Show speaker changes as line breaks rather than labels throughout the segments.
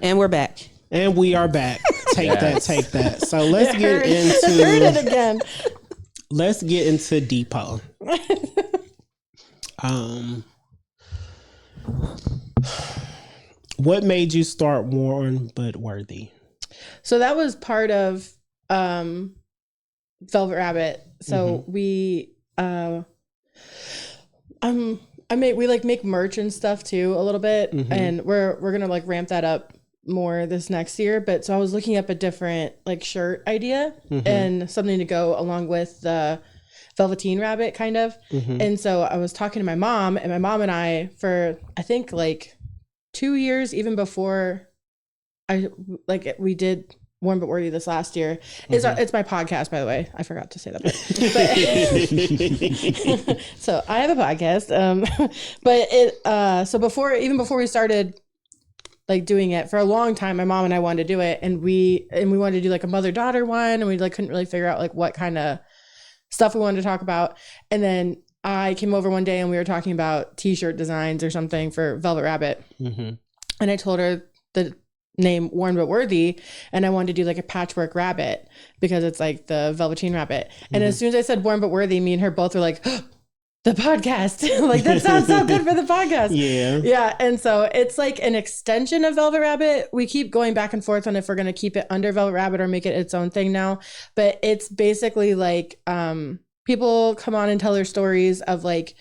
And we're back.
And we are back. Take that. So let's get
Heard it
into
again.
let's get into Depot. What made you start Warm But Worthy?
So that was part of Velvet Rabbit. So we we like make merch and stuff too a little bit, and we're gonna like ramp that up more this next year. But so I was looking up a different like shirt idea and something to go along with the Velveteen Rabbit kind of. And so I was talking to my mom, and my mom and I, for I think like 2 years, even before we did Warm But Worthy this last year. It's my podcast, by the way. I forgot to say that. But so I have a podcast. But so before we started like doing it, for a long time, my mom and I wanted to do it, and we wanted to do like a mother-daughter one, and we like couldn't really figure out like what kind of stuff we wanted to talk about. And then I came over one day and we were talking about t-shirt designs or something for Velvet Rabbit. And I told her the name Warm But Worthy, and I wanted to do like a patchwork rabbit because it's like the Velveteen Rabbit. And as soon as I said Warm But Worthy, me and her both were like, oh, the podcast. Like that sounds so good for the podcast. Yeah. And so it's like an extension of Velvet Rabbit. We keep going back and forth on if we're going to keep it under Velvet Rabbit or make it its own thing now. But it's basically like people come on and tell their stories of like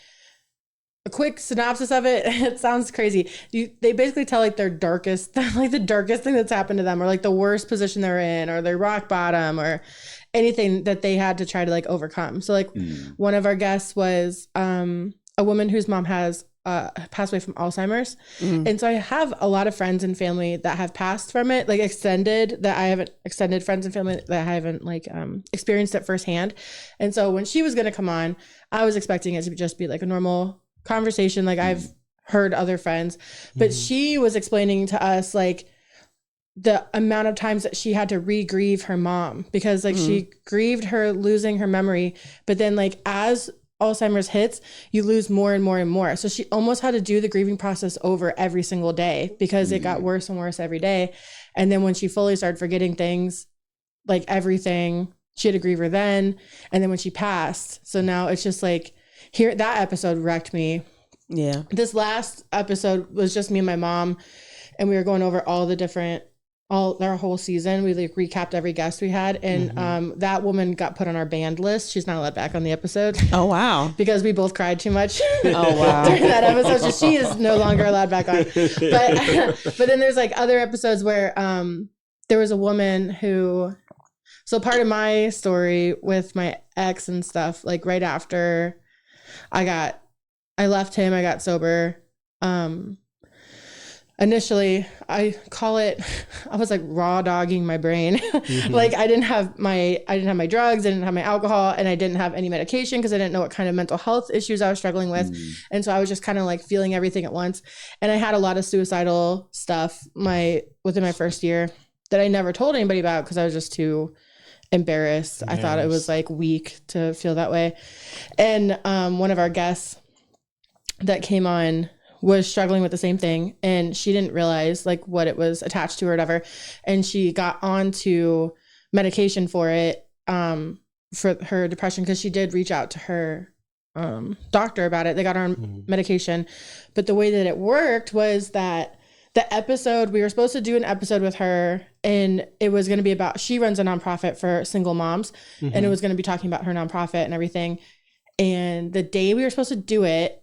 a quick synopsis of it. It sounds crazy. They basically tell like their darkest, like the darkest thing that's happened to them, or like the worst position they're in, or their rock bottom, or anything that they had to try to like overcome. So like one of our guests was a woman whose mom has passed away from Alzheimer's. And so I have a lot of friends and family that have passed from it, like extended friends and family that I haven't like experienced it firsthand. And so when she was going to come on, I was expecting it to just be like a normal conversation. Like I've heard other friends, but she was explaining to us like the amount of times that she had to re-grieve her mom, because like she grieved her losing her memory, but then like as Alzheimer's hits, you lose more and more and more. So she almost had to do the grieving process over every single day because it got worse and worse every day. And then when she fully started forgetting things, like everything, she had to grieve her then. And then when she passed, so now it's just like that episode wrecked me. Yeah. This last episode was just me and my mom, and we were going over all the different our whole season. We like recapped every guest we had, and that woman got put on our banned list. She's not allowed back on the episode. Oh wow. Because we both cried too much. Oh wow. During that episode, so she is no longer allowed back on. But then there's like other episodes where there was a woman who, so part of my story with my ex and stuff, like right after I left him, I got sober. Initially, I was like raw dogging my brain. Like I didn't have my drugs, I didn't have my alcohol, and I didn't have any medication because I didn't know what kind of mental health issues I was struggling with. And so I was just kind of like feeling everything at once. And I had a lot of suicidal stuff within my first year that I never told anybody about because I was just too embarrassed. I thought it was like weak to feel that way. And one of our guests that came on was struggling with the same thing, and she didn't realize like what it was attached to or whatever, and she got onto medication for it for her depression, because she did reach out to her doctor about it. They got her on medication, but the way that it worked was that the episode, we were supposed to do an episode with her, and it was going to be about, she runs a nonprofit for single moms, and it was going to be talking about her nonprofit and everything. And the day we were supposed to do it,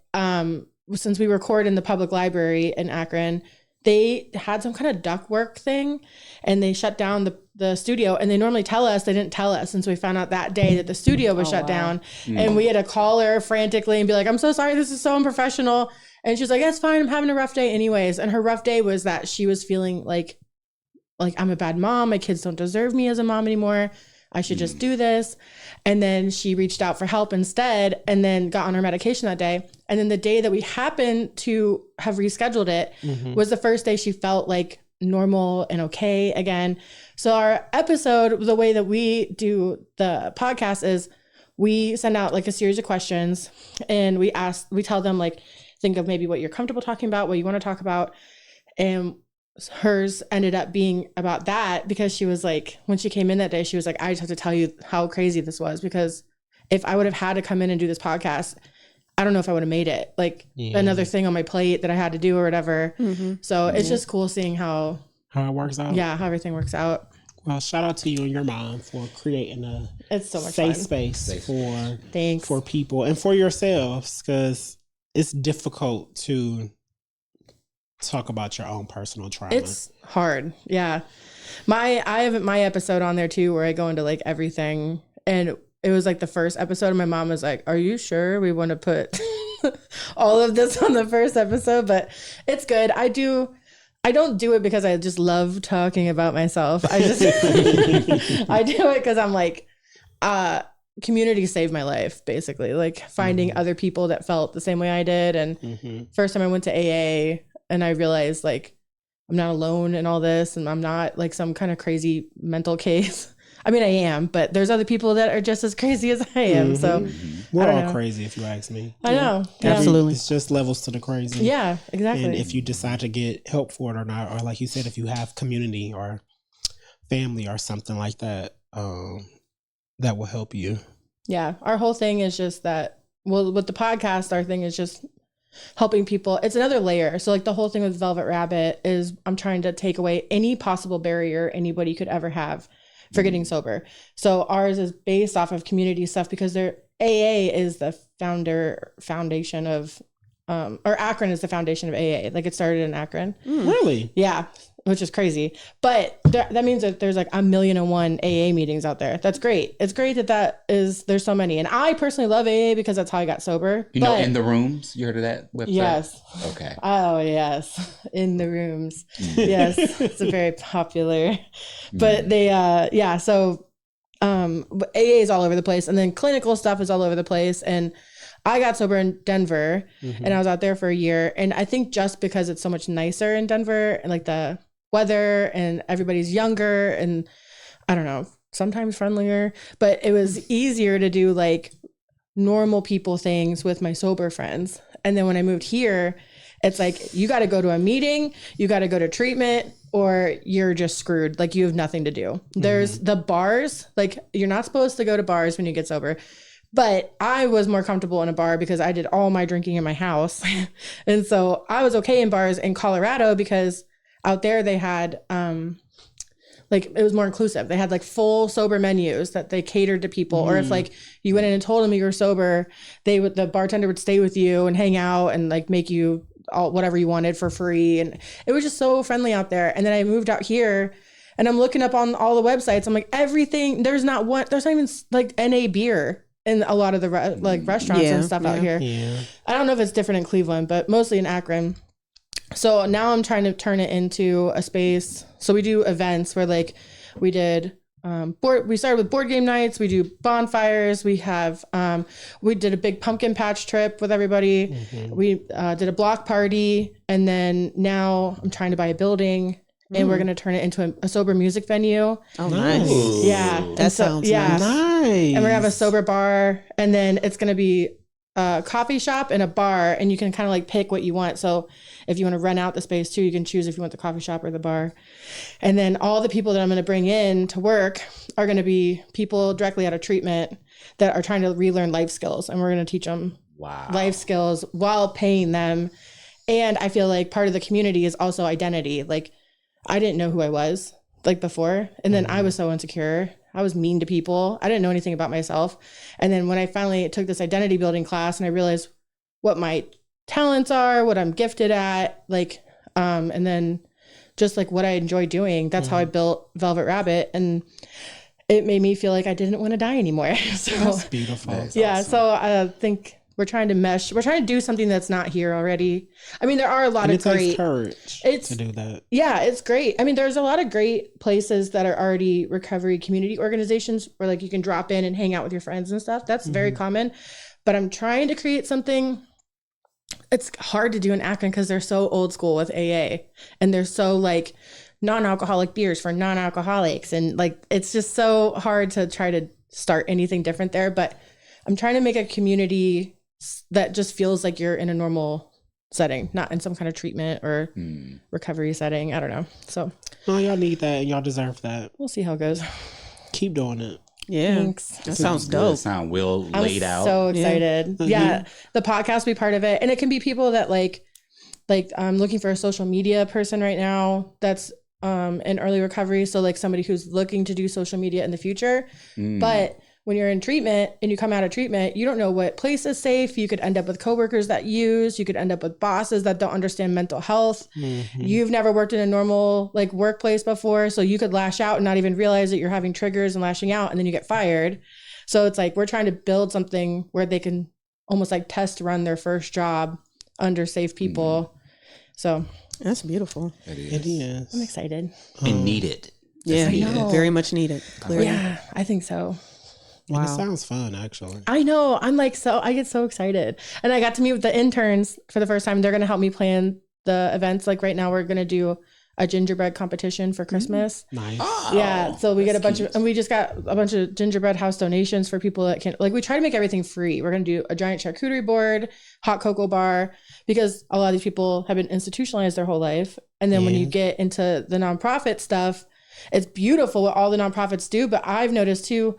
since we record in the public library in Akron, they had some kind of ductwork thing, and they shut down the studio. And they normally tell us, they didn't tell us. And so we found out that day that the studio was shut down, and we had to call her frantically and be like, I'm so sorry, this is so unprofessional. And she's like, that's fine, I'm having a rough day anyways. And her rough day was that she was feeling like I'm a bad mom, my kids don't deserve me as a mom anymore, I should just do this. And then she reached out for help instead, and then got on her medication that day. And then the day that we happened to have rescheduled it was the first day she felt like normal and okay again. So our episode, the way that we do the podcast is we send out like a series of questions, and we tell them like, think of maybe what you're comfortable talking about, what you want to talk about. And hers ended up being about that because she was like, when she came in that day, she was like, I just have to tell you how crazy this was, because if I would have had to come in and do this podcast, I don't know if I would have made it. Like another thing on my plate that I had to do or whatever. So it's just cool seeing how
it works out.
Yeah, how everything works out.
Well, shout out to you and your mom for creating
it's so much
safe
fun.
space
Thanks.
for people and for yourselves, because it's difficult to talk about your own personal trauma.
It's hard. Yeah. I have my episode on there too, where I go into like everything, and it was like the first episode and my mom was like, are you sure we want to put all of this on the first episode? But it's good. I don't do it because I just love talking about myself. I just I do it because I'm like, community saved my life, basically. Like finding other people that felt the same way I did. And first time I went to AA and I realized like I'm not alone in all this, and I'm not like some kind of crazy mental case. I mean, I am, but there's other people that are just as crazy as I am. So
we're all crazy, if you ask me.
I know.
Absolutely.
It's just levels to the crazy.
Yeah, exactly.
And if you decide to get help for it or not, or like you said, if you have community or family or something like that, that will help you.
Yeah. Our whole thing is just that, well, with the podcast, our thing is just helping people. It's another layer. So like the whole thing with Velvet Rabbit is I'm trying to take away any possible barrier anybody could ever have for getting sober. So ours is based off of community stuff, because their AA is the foundation of, or Akron is the foundation of AA. Like it started in Akron.
Really?
Yeah. Which is crazy. But that means that there's like 1,000,001 AA meetings out there. That's great. It's great that there's so many. And I personally love AA because that's how I got sober.
You know, In the Rooms, you heard of that website?
Yes.
Okay.
Oh, yes. In the Rooms. Yes. It's a very popular. But they, so AA is all over the place. And then clinical stuff is all over the place. And I got sober in Denver and I was out there for a year. And I think just because it's so much nicer in Denver and like the weather and everybody's younger and I don't know, sometimes friendlier, but it was easier to do like normal people things with my sober friends. And then when I moved here, it's like, you got to go to a meeting, you got to go to treatment, or you're just screwed. Like you have nothing to do. There's the bars, like you're not supposed to go to bars when you get sober. But I was more comfortable in a bar because I did all my drinking in my house. And so I was okay in bars in Colorado because out there they had, like it was more inclusive. They had like full sober menus that they catered to people. Or if like you went in and told them you were sober, the bartender would stay with you and hang out and like make you all whatever you wanted for free. And it was just so friendly out there. And then I moved out here and I'm looking up on all the websites. I'm like, everything, there's not even like NA beer in a lot of the restaurants and stuff out here. Yeah. I don't know if it's different in Cleveland, but mostly in Akron. So now I'm trying to turn it into a space. So we do events where like we did we started with board game nights. We do bonfires. We have we did a big pumpkin patch trip with everybody. We did a block party, and then now I'm trying to buy a building. And we're going to turn it into a sober music venue.
Oh, nice.
Yeah.
That sounds nice.
Nice.
And we're going to have a sober bar. And then it's going to be a coffee shop and a bar. And you can kind of like pick what you want. So if you want to rent out the space too, you can choose if you want the coffee shop or the bar. And then all the people that I'm going to bring in to work are going to be people directly out of treatment that are trying to relearn life skills. And we're going to teach them life skills while paying them. And I feel like part of the community is also identity. Like, I didn't know who I was like before. And then I was so insecure. I was mean to people. I didn't know anything about myself. And then when I finally took this identity building class and I realized what my talents are, what I'm gifted at, like, and then just like what I enjoy doing, that's how I built Velvet Rabbit. And it made me feel like I didn't want to die anymore. So
that's beautiful. That's
awesome. So I think we're trying to mesh. We're trying to do something that's not here already. I mean, there are a lot of great.
It takes courage to do that.
Yeah, it's great. I mean, there's a lot of great places that are already recovery community organizations where like you can drop in and hang out with your friends and stuff. That's very common. But I'm trying to create something. It's hard to do in Akron because they're so old school with AA, and they're so like non-alcoholic beers for non-alcoholics, and like it's just so hard to try to start anything different there. But I'm trying to make a community that just feels like you're in a normal setting, not in some kind of treatment or recovery setting. I don't know. So
Oh, y'all need that and y'all deserve that.
we'll see how it goes.
Keep doing it.
Yeah.
Thanks.
That sounds
Good.
dope.
Sound well laid
I'm
out.
so excited.
Yeah.
The podcast will be part of it. And it can be people that like I'm looking for a social media person right now that's in early recovery. So like somebody who's looking to do social media in the future. But when you're in treatment and you come out of treatment, you don't know what place is safe. You could end up with coworkers that use, you could end up with bosses that don't understand mental health. You've never worked in a normal like workplace before. So you could lash out and not even realize that you're having triggers and lashing out, and then you get fired. So it's like, we're trying to build something where they can almost like test run their first job under safe people. So
That's beautiful.
It is.
I'm excited.
And needed.
Yeah,
know.
very much needed. Clearly.
Yeah, I think so.
And it
Wow.
sounds fun, actually.
I know. I'm like, I get so excited. And I got to meet with the interns for the first time. They're going to help me plan the events. Like right now, we're going to do a gingerbread competition for Christmas.
Nice.
Yeah. So we get a bunch
cute.
of, and we just got a bunch of gingerbread house donations for people that can, like, we try to make everything free. We're going to do a giant charcuterie board, hot cocoa bar, because a lot of these people have been institutionalized their whole life. And then when you get into the nonprofit stuff, it's beautiful what all the nonprofits do. But I've noticed too,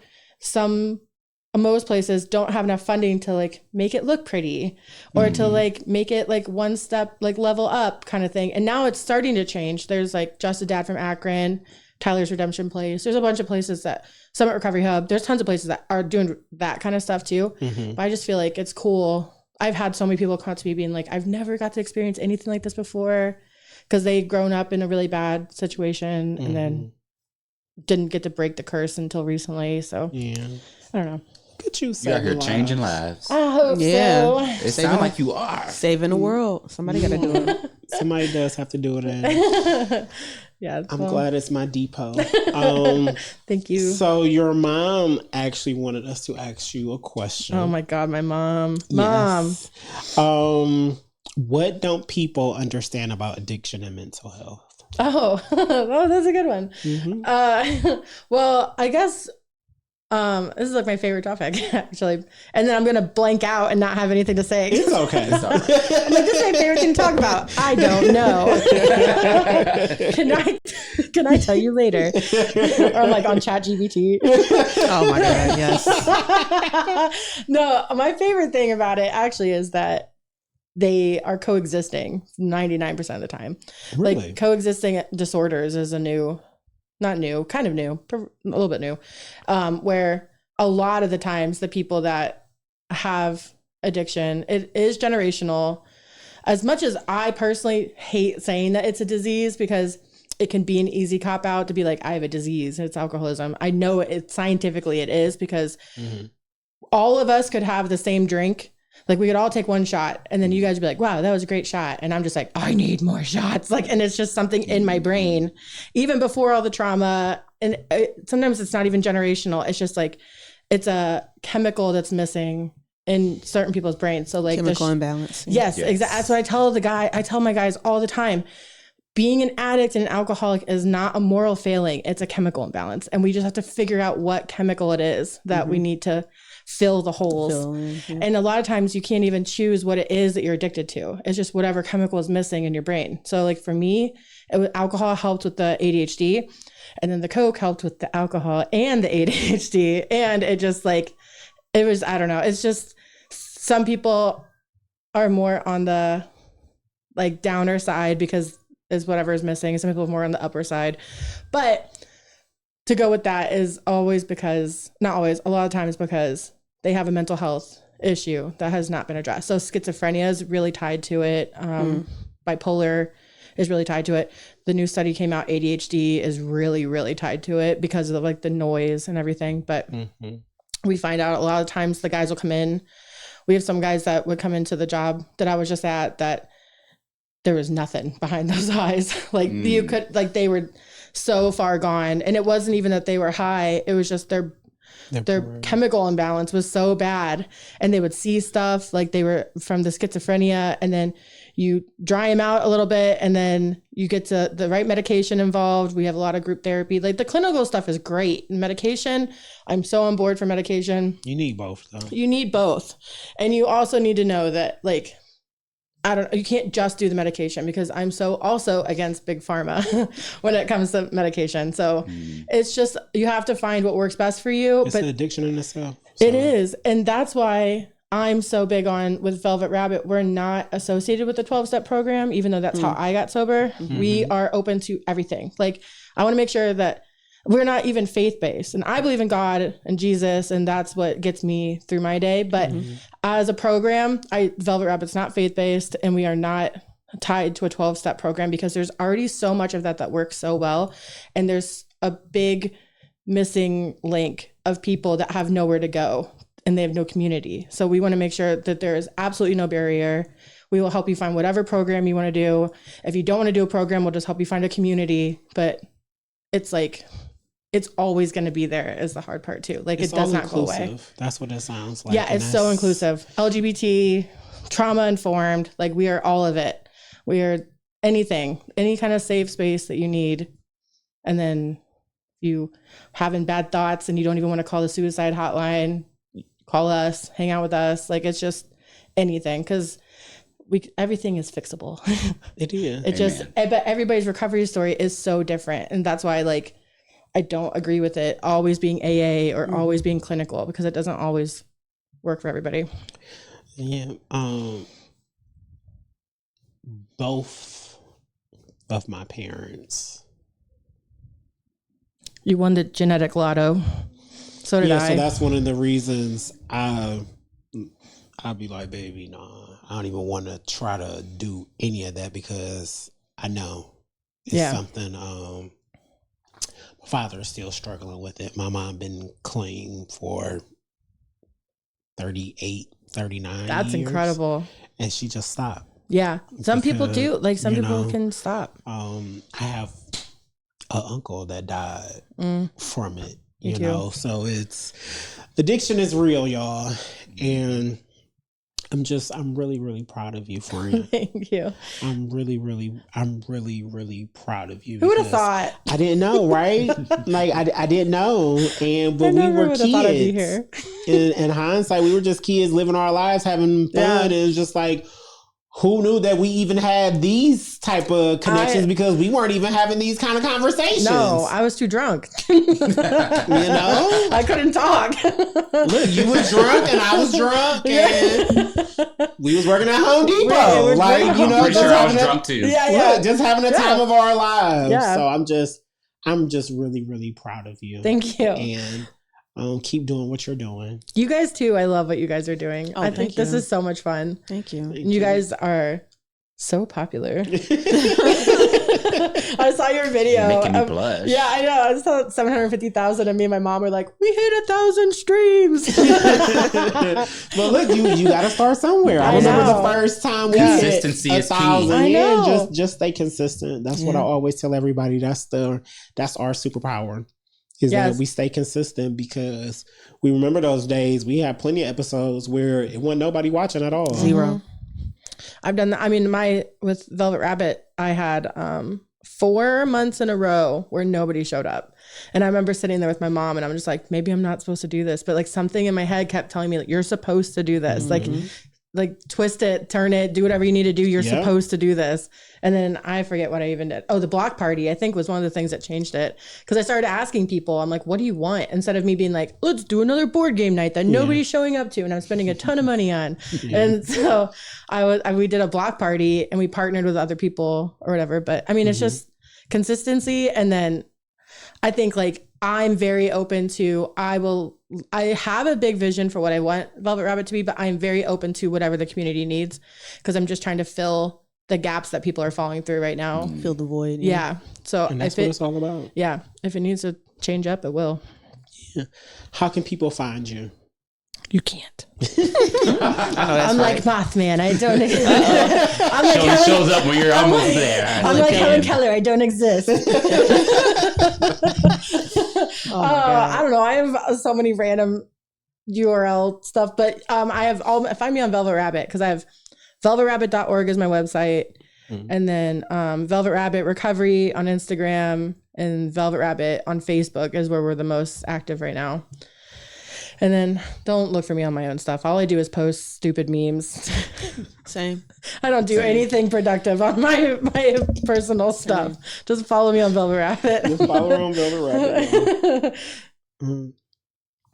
most places don't have enough funding to like make it look pretty or to like make it like one step like level up kind of thing. And now it's starting to change. There's like Just a Dad from Akron, Tyler's Redemption Place. There's a bunch of places that Summit Recovery Hub. There's tons of places that are doing that kind of stuff too. But I just feel like it's cool. I've had so many people come to me being like, I've never got to experience anything like this before, because they'd grown up in a really bad situation and then didn't get to break the curse until recently. So
Yeah.
I don't know.
Could you
You
say
out here changing lives.
I hope
Yeah.
so.
It sounds like you are.
Saving the world. Somebody got to do it.
Somebody does have to do it. And
Yeah.
I'm
well,
glad it's my depot.
Thank you.
So your mom actually wanted us to ask you a question.
Oh my God, my mom.
Yes. What don't people understand about addiction and mental health?
Oh, oh, that's a good one. Well, I guess this is like my favorite topic actually, and then I'm gonna blank out and not have anything to say.
It's okay.
I'm like, this is my favorite thing to talk about. I don't know. Can I tell you later? Or like on ChatGPT.
Oh my God, yes.
No, my favorite thing about it actually is that they are coexisting 99% of the time.
Really?
Like coexisting disorders is kind of new, a little bit new, where a lot of the times the people that have addiction, it is generational. As much as I personally hate saying that it's a disease, because it can be an easy cop out to be like, I have a disease, it's alcoholism. I know it scientifically it is, because all of us could have the same drink. Like we could all take one shot and then you guys would be like, wow, that was a great shot. And I'm just like, I need more shots. Like, and it's just something in my brain, even before all the trauma. And sometimes it's not even generational. It's just like, it's a chemical that's missing in certain people's brains. So like
Chemical imbalance.
Yes, exactly. That's what I tell my guys all the time. Being an addict and an alcoholic is not a moral failing. It's a chemical imbalance. And we just have to figure out what chemical it is that we need to fill the holes. And a lot of times you can't even choose what it is that you're addicted to. It's just whatever chemical is missing in your brain. So like for me, alcohol helped with the ADHD, and then the Coke helped with the alcohol and the ADHD. And it just like, it was, I don't know. It's just, some people are more on the like downer side because is whatever is missing. Some people are more on the upper side. But to go with that is always because, not always, a lot of times because they have a mental health issue that has not been addressed. So schizophrenia is really tied to it. Bipolar is really tied to it. The new study came out, ADHD is really, really tied to it because of like the noise and everything. But we find out a lot of times the guys will come in. We have some guys that would come into the job that I was just at that there was nothing behind those eyes. Like you could, like they were so far gone. And it wasn't even that they were high. It was just their chemical imbalance was so bad. And they would see stuff like they were from the schizophrenia, and then you dry them out a little bit and then you get to the right medication involved. We have a lot of group therapy. Like the clinical stuff is great. Medication, I'm so on board for medication.
You need both though.
You need both. And you also need to know that like, you can't just do the medication, because I'm so also against big pharma when it comes to medication. So it's just, you have to find what works best for you.
It's
but
an addiction in itself.
it is. And that's why I'm so big on with Velvet Rabbit. We're not associated with the 12-step program, even though that's how I got sober. We are open to everything. Like, I want to make sure that we're not even faith-based. And I believe in God and Jesus, and that's what gets me through my day. But as a program, Velvet Rabbit's not faith-based, and we are not tied to a 12-step program, because there's already so much of that works so well. And there's a big missing link of people that have nowhere to go and they have no community. So we want to make sure that there is absolutely no barrier. We will help you find whatever program you want to do. If you don't want to do a program, we'll just help you find a community. But it's like, it's always going to be there is the hard part too. Like, it does not go away.
That's what it sounds like.
Yeah, it's so inclusive. LGBT, trauma informed, like, we are all of it. We are anything, any kind of safe space that you need. And then you having bad thoughts and you don't even want to call the suicide hotline, call us, hang out with us. Like, it's just anything, because everything is fixable.
It is.
It just, but everybody's recovery story is so different. And that's why, like, I don't agree with it always being AA or always being clinical, because it doesn't always work for everybody.
Yeah. Both of my parents.
You won the genetic lotto. So did I.
So that's one of the reasons I'll be like, baby, nah, I don't even want to try to do any of that, because I know it's something. My father is still struggling with it. My mom been clean for 38, 39
That's
years,
incredible.
and she just stopped.
Yeah. Some people do. Like, some people can stop.
I have an uncle that died from it,
Me
you
too.
know, so addiction is real, y'all. And I'm really, really proud of you, friend.
Thank you.
I'm really, really proud of you.
Who would have
because
thought?
I didn't know, right? Like, I didn't know. And but
I
we
never
were
would have thought I'd be
kids.
here.
In hindsight, we were just kids living our lives, having fun.
Yeah.
And it's just like, who knew that we even had these type of connections, because we weren't even having these kind of conversations.
No, I was too drunk.
You know?
I couldn't talk.
Look, you was drunk and I was drunk, and we was working at Home Depot.
Right, we was
like,
working
you know,
Pretty
just
sure I was
having
drunk too.
Yeah.
just having the time of our lives.
Yeah.
So I'm just really, really proud of you.
Thank you.
And keep doing what you're doing.
You guys too. I love what you guys are doing.
Oh,
I think
thank
this
you.
is so much fun.
Thank you.
You guys are so popular. I saw your video.
Making me blush.
Yeah, I know. I saw 750,000, and me and my mom were like, we hit 1,000 streams.
But look, you got to start somewhere. I
I
remember
know.
the first time we
Consistency
hit
is key.
1,000.
I
Yeah,
know.
just stay consistent. That's what I
Yeah.
always tell everybody. That's our superpower. Is
Yes.
that we stay consistent, because we remember those days. We had plenty of episodes where it wasn't nobody watching at all.
Zero.
I've done that. I mean, with Velvet Rabbit, I had 4 months in a row where nobody showed up. And I remember sitting there with my mom, and I'm just like, maybe I'm not supposed to do this. But like, something in my head kept telling me, like, you're supposed to do this. Like twist it, turn it, do whatever you need to do. You're
Yeah.
supposed to do this. And then I forget what I even did. Oh, the block party, I think, was one of the things that changed it. Because I started asking people, I'm like, what do you want? Instead of me being like, let's do another board game night that nobody's showing up to and I'm spending a ton of money on. And so we did a block party, and we partnered with other people or whatever. But I mean, it's just consistency. And then I think, like, I'm very open to, I have a big vision for what I want Velvet Rabbit to be, but I'm very open to whatever the community needs, because I'm just trying to fill the gaps that people are falling through right now.
Fill the void.
Yeah. So
And that's
if
what
it,
it's all about.
yeah, if it needs to change up, it will.
How can people find you?
You can't.
that's
I'm
right.
like Mothman. I don't. I'm like
Shows,
Helen,
shows up when you're almost there.
I'm like Helen Keller. I don't exist.
Oh my God.
I don't know. I have so many random URL stuff, but I have find me on Velvet Rabbit, because I have velvetrabbit.org is my website. And then Velvet Rabbit Recovery on Instagram, and Velvet Rabbit on Facebook is where we're the most active right now. And then don't look for me on my own stuff. All I do is post stupid memes.
Same.
I don't do anything productive on my personal stuff. Just follow me on Velvet Rabbit.
Just follow her on Velvet Rabbit.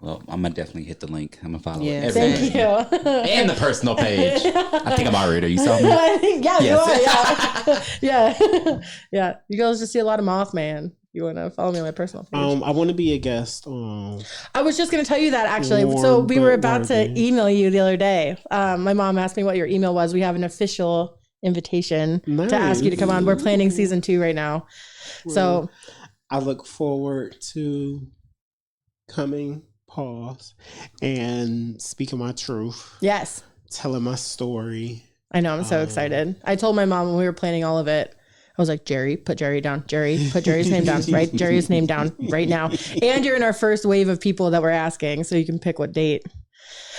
Well, I'm gonna definitely hit the link. I'm gonna follow
Yeah,
it.
Thank you.
And the personal page. I think I'm already there. You saw me?
Yeah,
Yes.
you are. Yeah. Yeah. You guys just see a lot of Mothman. You want to follow me on my personal page?
I want to be a guest.
I was just going to tell you that actually. So we were about to email you the other day. My mom asked me what your email was. We have an official invitation to ask you to come on. We're planning season 2 right now. So
I look forward to coming, and speaking my truth.
Yes.
Telling my story.
I know. I'm so excited. I told my mom when we were planning all of it, I was like, Jerry, put Jerry down. Jerry, put Jerry's name down. Write Jerry's name down right now. And you're in our first wave of people that we're asking, so you can pick what date.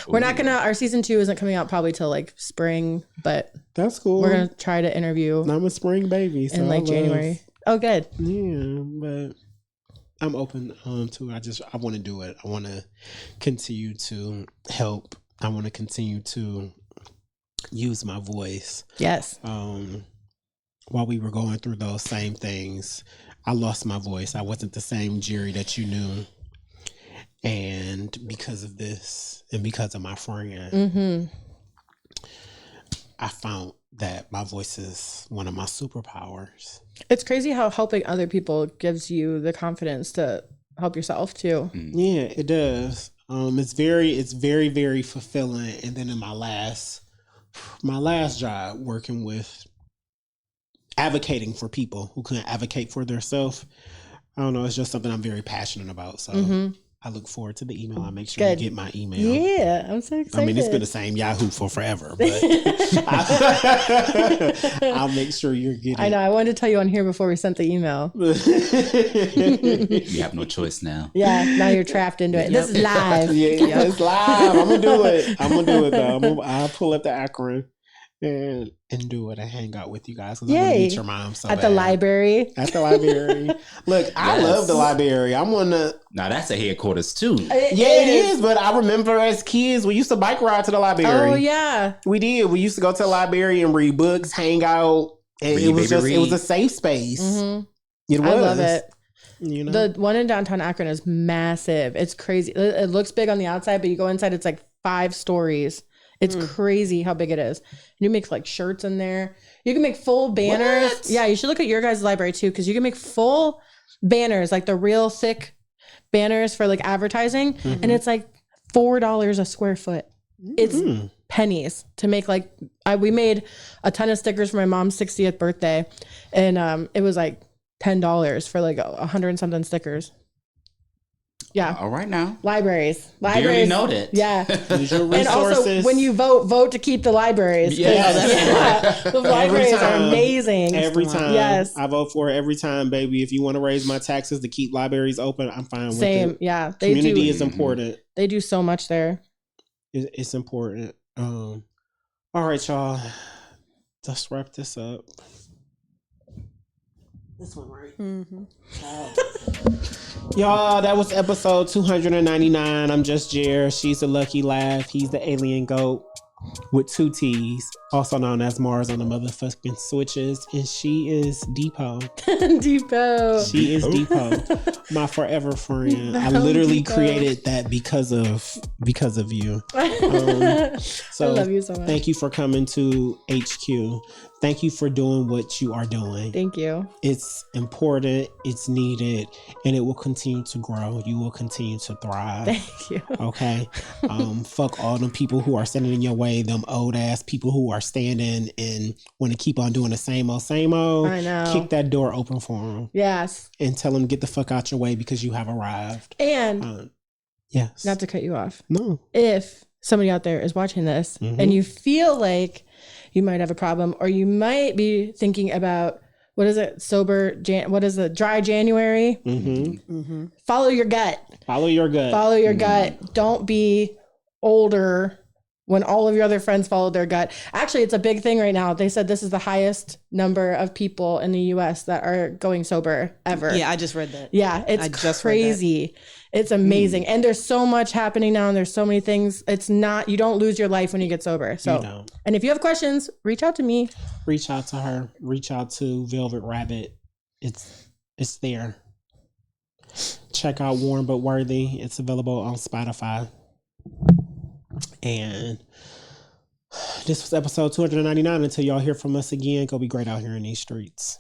We're not gonna. Our season 2 isn't coming out probably till like spring, but
that's cool.
We're gonna try to interview.
I'm a spring baby, so
in like January. Oh, good.
Yeah, but I'm open to it. I want to do it. I want to continue to help. I want to continue to use my voice.
Yes.
While we were going through those same things, I lost my voice. I wasn't the same Jerry that you knew. And because of this and because of my friend, I found that my voice is one of my superpowers.
It's crazy how helping other people gives you the confidence to help yourself too.
Yeah, it does. It's very, very fulfilling. And then in my last job, working with advocating for people who couldn't advocate for themselves, I don't know, it's just something I'm very passionate about. So I look forward to the email. I'll make sure you get my email.
Yeah, I'm so excited.
I mean, it's been the same Yahoo for forever, but I'll make sure you're getting.
I know. I wanted to tell you on here before we sent the email.
You have no choice now.
Yeah, now you're trapped into it. This is live.
Yeah, it's live. I'm gonna do it though. I'll pull up the Akron and do it and hang out with you guys. Because I want to meet your mom so
at
bad.
the library.
At the library. Look, I love the library. I'm one of.
Now that's a headquarters too.
It is. But I remember as kids, we used to bike ride to the library.
Oh yeah,
we did. We used to go to the library and read books, hang out, and it was a safe space. It was.
I love it.
You know? The
one in downtown Akron is massive. It's crazy. It looks big on the outside, but you go inside, it's like 5 stories. It's crazy how big it is. You make like shirts in there. You can make full banners. What? Yeah, you should look at your guys' library too, because you can make full banners, like the real thick banners for like advertising. And it's like $4 a square foot. It's pennies to make we made a ton of stickers for my mom's 60th birthday. And it was like $10 for like 100 and something stickers. Yeah.
All right now.
Libraries.
Dearly noted.
Yeah.
And
also, when you vote to keep the libraries. The libraries are amazing.
Every time.
Yes.
I vote for it every time, baby. If you want to raise my taxes to keep libraries open, I'm fine with it.
Same. Yeah.
Community is important.
They do so much there.
It's important. All right, y'all. Let's wrap this up. This one, right? Y'all, that was episode 299. I'm just Jer. She's the Lucky Laugh. He's the Alien Goat with 2 T's, also known as Mars on the motherfucking switches. And she is Depot.
Depot.
She is Depot, my forever friend. I literally created that because of you. So
I love you so much.
Thank you for coming to HQ. Thank you for doing what you are doing.
Thank you.
It's important, it's needed, and it will continue to grow. You will continue to thrive.
Thank you.
Okay? Fuck all them people who are standing in your way, them old ass people who are standing and want to keep on doing the same old.
I know.
Kick that door open for them.
Yes.
And tell them get the fuck out your way because you have arrived.
And
yes.
Not to cut you off.
No.
If somebody out there is watching this and you feel like you might have a problem, or you might be thinking about, what is it? Dry January? Follow your gut.
Follow your gut.
Follow your gut. Don't be older when all of your other friends followed their gut. Actually, it's a big thing right now. They said this is the highest number of people in the US that are going sober ever.
Yeah, I just read that.
Yeah, it's crazy. It's amazing. And there's so much happening now and there's so many things. It's not, you don't lose your life when you get sober. So, and if you have questions, reach out to me.
Reach out to her. Reach out to Velvet Rabbit. It's there. Check out Warm But Worthy. It's available on Spotify. And this was episode 299. Until y'all hear from us again, go be great out here in these streets.